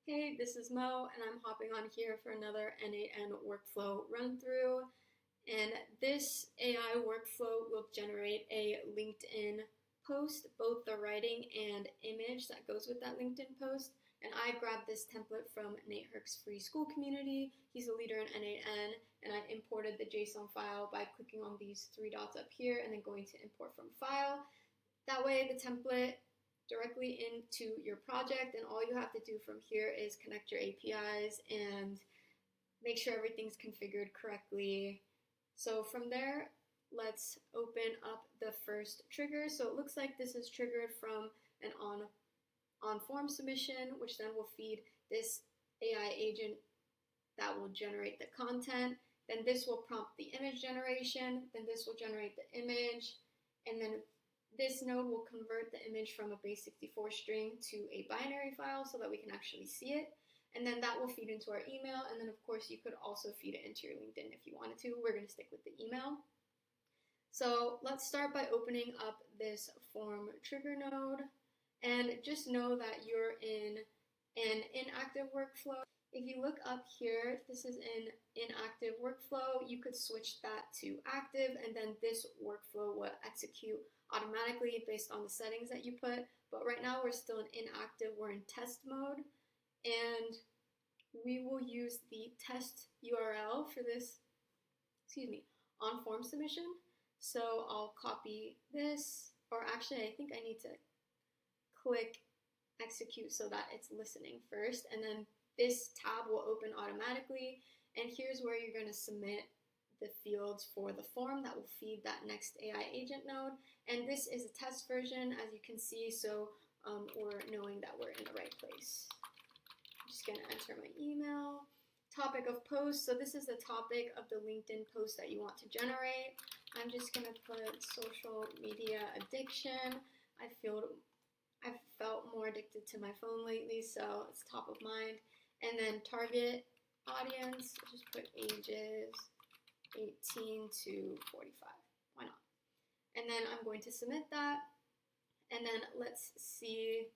Hey, this is Mo, and I'm hopping on here for another n8n workflow run through. And this AI workflow will generate a LinkedIn post, both the writing and image that goes with that LinkedIn post. And I grabbed this template from Nate Herc's free school community. He's a leader in n8n, and I imported the JSON file by clicking on these three dots up here and then going to import from file. That way, the template directly into your project, and all you have to do from here is connect your APIs and make sure everything's configured correctly. So from there, let's open up the first trigger. So it looks like this is triggered from an on form submission, which then will feed this AI agent that will generate the content. Then this will prompt the image generation. Then this will generate the image, and then this node will convert the image from a base64 string to a binary file so that we can actually see it. And then that will feed into our email. And then, of course, you could also feed it into your LinkedIn if you wanted to. We're going to stick with the email. So let's start by opening up this form trigger node. And just know that you're in an inactive workflow. If you look up here, this is an inactive workflow. You could switch that to active, and then this workflow will execute automatically based on the settings that you put. But right now we're still in inactive, we're in test mode, and we will use the test URL for this, on form submission. So I'll copy this, or actually I think I need to click execute so that it's listening first, and then this tab will open automatically, and here's where you're going to submit the fields for the form that will feed that next AI agent node. And this is a test version, as you can see, so we're knowing that we're in the right place. I'm just going to enter my email. Topic of post, so this is the topic of the LinkedIn post that you want to generate. I'm just going to put social media addiction. I've felt more addicted to my phone lately, so it's top of mind. And then target audience, just put ages 18 to 45. Why not? And then I'm going to submit that. And then let's see.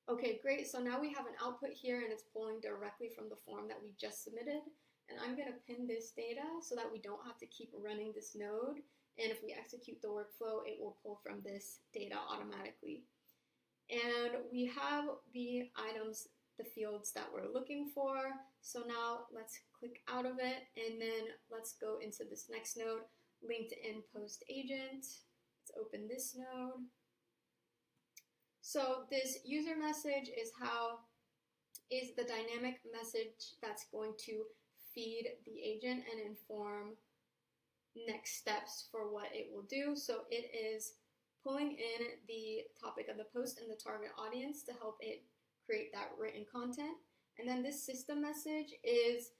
Okay, great. So now we have an output here, and it's pulling directly from the form that we just submitted. And I'm going to pin this data so that we don't have to keep running this node. And if we execute the workflow, it will pull from this data automatically. And we have the items, the fields that we're looking for. So now let's click out of it, and then let's go into this next node, LinkedIn post agent. Let's open this node. So this user message is the dynamic message that's going to feed the agent and inform next steps for what it will do. So it is pulling in the topic of the post and the target audience to help it create that written content. And then this system message is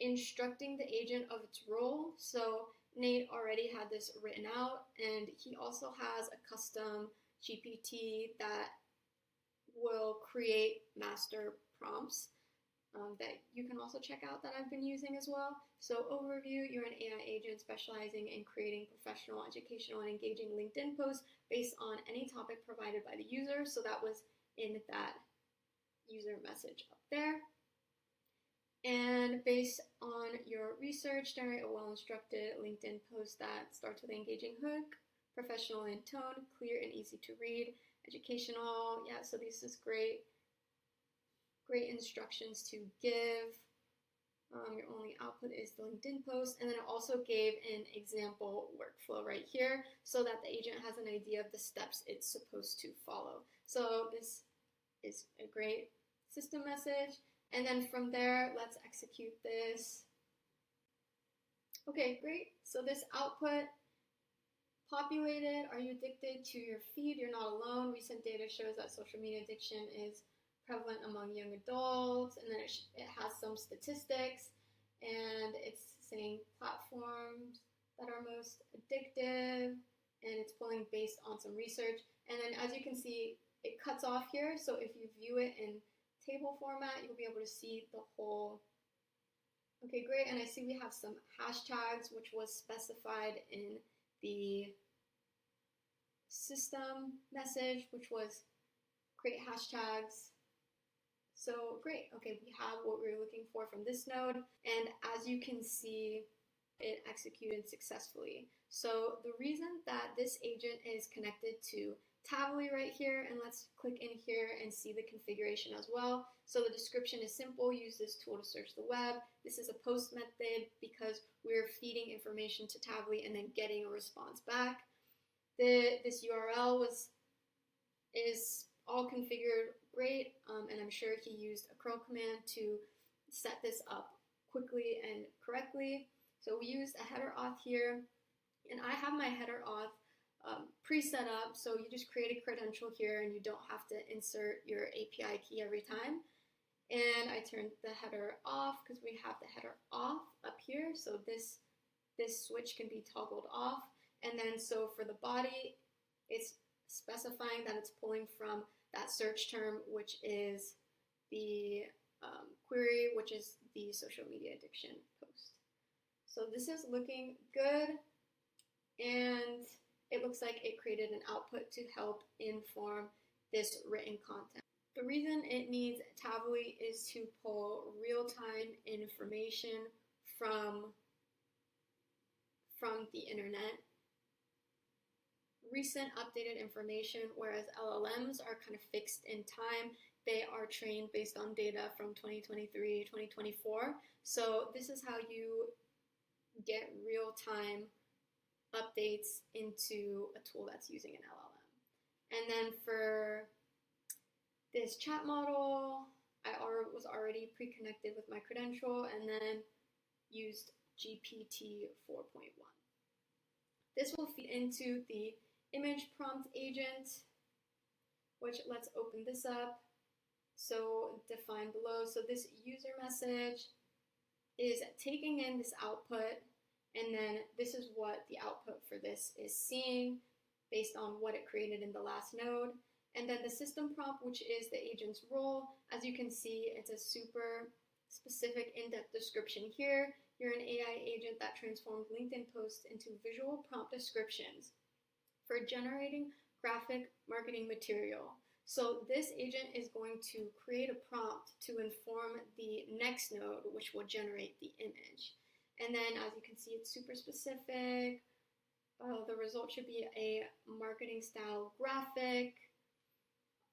instructing the agent of its role. So Nate already had this written out, and he also has a custom GPT that will create master prompts that you can also check out that I've been using as well. So overview, you're an AI agent specializing in creating professional, educational, and engaging LinkedIn posts based on any topic provided by the user. So that was in that user message up there. And based on your research, generate a well-instructed LinkedIn post that starts with an engaging hook, professional in tone, clear and easy to read, educational. Yeah, so this is great instructions to give. Your only output is the LinkedIn post, and then it also gave an example workflow right here so that the agent has an idea of the steps it's supposed to follow. So this is a great system message. And then from there, let's execute this. Okay, great. So this output populated. Are you addicted to your feed? You're not alone. Recent data shows that social media addiction is prevalent among young adults. And then it has some statistics, and it's saying platforms that are most addictive, and it's pulling based on some research. And then as you can see, it cuts off here. So if you view it in table format, you'll be able to see the whole. Okay, great. And I see we have some hashtags, which was specified in the system message, which was create hashtags. So great, okay, we have what we were looking for from this node, and as you can see, it executed successfully. So the reason that this agent is connected to Tavily right here, and let's click in here and see the configuration as well. So the description is simple: use this tool to search the web. This is a post method because we're feeding information to Tavily and then getting a response back. This URL is all configured great, and I'm sure he used a curl command to set this up quickly and correctly. So we used a header auth here, and I have my header auth pre-set up, so you just create a credential here and you don't have to insert your API key every time. And I turned the header off because we have the header off up here, so this switch can be toggled off. And then so for the body, it's specifying that it's pulling from that search term, which is the query, which is the social media addiction post. So this is looking good, and it looks like it created an output to help inform this written content. The reason it needs Tavily is to pull real-time information from the internet, recent updated information, whereas LLMs are kind of fixed in time. They are trained based on data from 2023, 2024. So this is how you get real-time updates into a tool that's using an LLM. And then for this chat model, I was already pre-connected with my credential and then used GPT 4.1. This will feed into the image prompt agent, which let's open this up. So define below. So this user message is taking in this output, and then this is what the output for this is seeing based on what it created in the last node. And then the system prompt, which is the agent's role. As you can see, it's a super specific in-depth description here. You're an AI agent that transforms LinkedIn posts into visual prompt descriptions for generating graphic marketing material. So this agent is going to create a prompt to inform the next node, which will generate the image. And then as you can see, it's super specific. The result should be a marketing style graphic,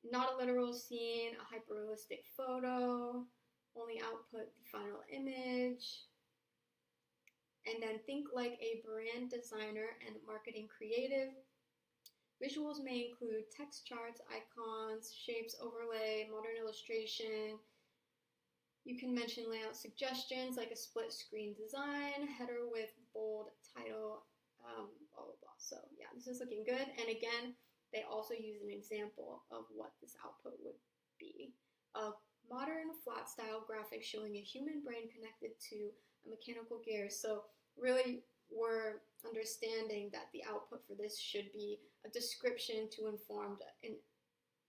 not a literal scene, a hyper-realistic photo, only output the final image. And then think like a brand designer and marketing creative. Visuals may include text charts, icons, shapes, overlay, modern illustration. You can mention layout suggestions like a split screen design, header with bold title, blah, blah, blah. So yeah, this is looking good. And again, they also use an example of what this output would be. A modern flat style graphic showing a human brain connected to a mechanical gear. So really, we're understanding that the output for this should be a description to inform an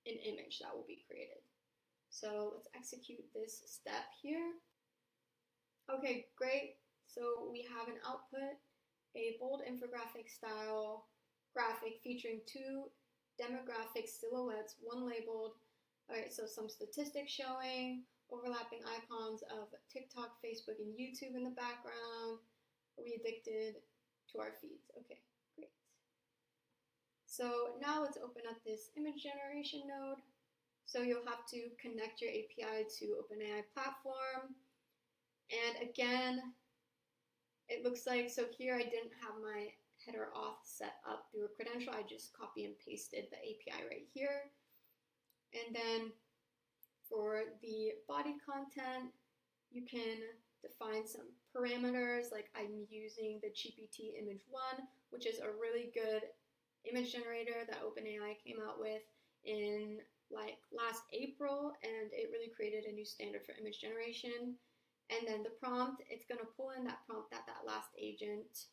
image that will be created. So let's execute this step here. Okay, great. So we have an output, a bold infographic style graphic featuring two demographic silhouettes, one labeled. All right, so some statistics showing overlapping icons of TikTok, Facebook, and YouTube in the background. Are we addicted to our feeds? Okay, great. So now let's open up this image generation node. So you'll have to connect your API to OpenAI platform. And again, it looks like, so here I didn't have my header auth set up through a credential. I just copy and pasted the API right here. And then for the body content, you can define some parameters, like I'm using the GPT image 1, which is a really good image generator that OpenAI came out with in like last April, and it really created a new standard for image generation. And then the prompt, it's going to pull in that prompt that last agent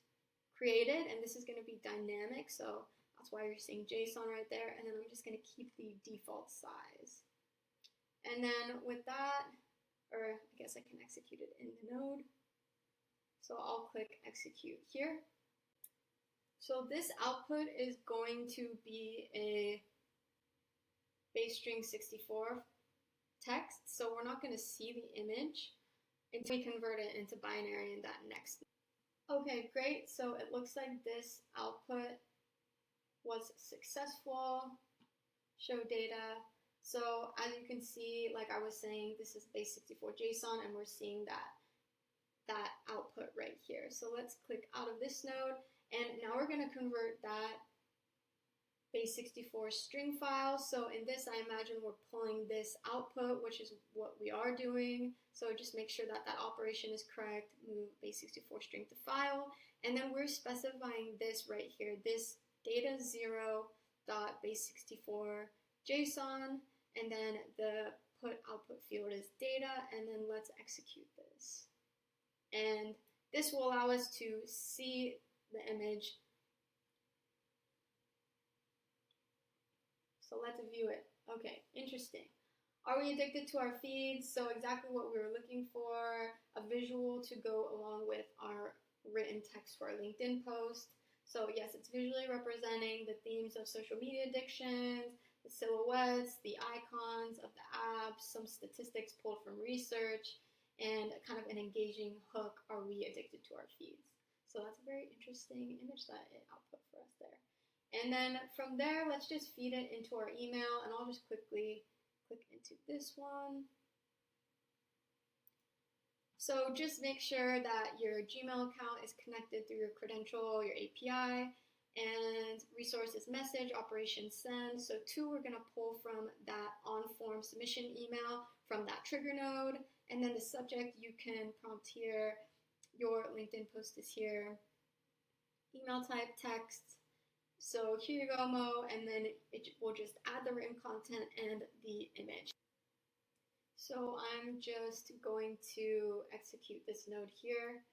created, and this is going to be dynamic, so that's why you're seeing JSON right there. And then I'm just going to keep the default size. And then with that, or I guess I can execute it in the node. So I'll click execute here. So this output is going to be a base string 64 text, so we're not going to see the image until we convert it into binary in that next. Okay, great. So it looks like this output was successful. Show data. So as you can see, like I was saying, this is base64 JSON, and we're seeing that output right here. So let's click out of this node, and now we're going to convert that base64 string file. So in this, I imagine we're pulling this output, which is what we are doing. So just make sure that that operation is correct. Move base64 string to file, and then we're specifying this right here, this data0.base64 JSON, and then the put output field is data, and then let's execute this. And this will allow us to see the image. So let's view it. Okay, interesting. Are we addicted to our feeds? So exactly what we were looking for, a visual to go along with our written text for our LinkedIn post. So yes, it's visually representing the themes of social media addictions, the silhouettes, the icons of the apps, some statistics pulled from research, and kind of an engaging hook, are we addicted to our feeds? So that's a very interesting image that it output for us there. And then from there, let's just feed it into our email, and I'll just quickly click into this one. So just make sure that your Gmail account is connected through your credential, your API, and resources message, operation send. So two, we're going to pull from that on-form submission email from that trigger node. And then the subject, you can prompt here, your LinkedIn post is here, email type, text. So here you go, Mo, and then it will just add the written content and the image. So I'm just going to execute this node here,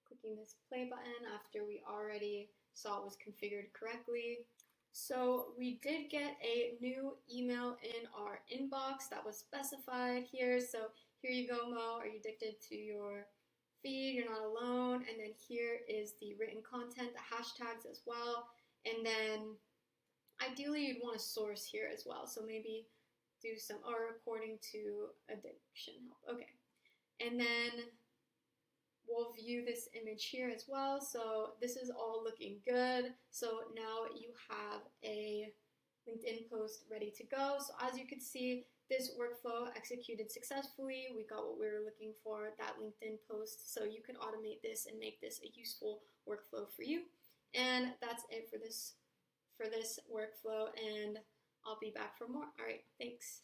clicking this play button after we already saw it was configured correctly. So we did get a new email in our inbox that was specified here. So here you go, Mo, are you addicted to your feed? You're not alone. And then here is the written content, the hashtags as well. And then ideally you'd want a source here as well. So maybe do some, or according to addiction help. Okay. And then we'll view this image here as well. So this is all looking good. So now you have a LinkedIn post ready to go. So as you can see, this workflow executed successfully. We got what we were looking for, that LinkedIn post. So you can automate this and make this a useful workflow for you. And that's it for this workflow, and I'll be back for more. All right, thanks.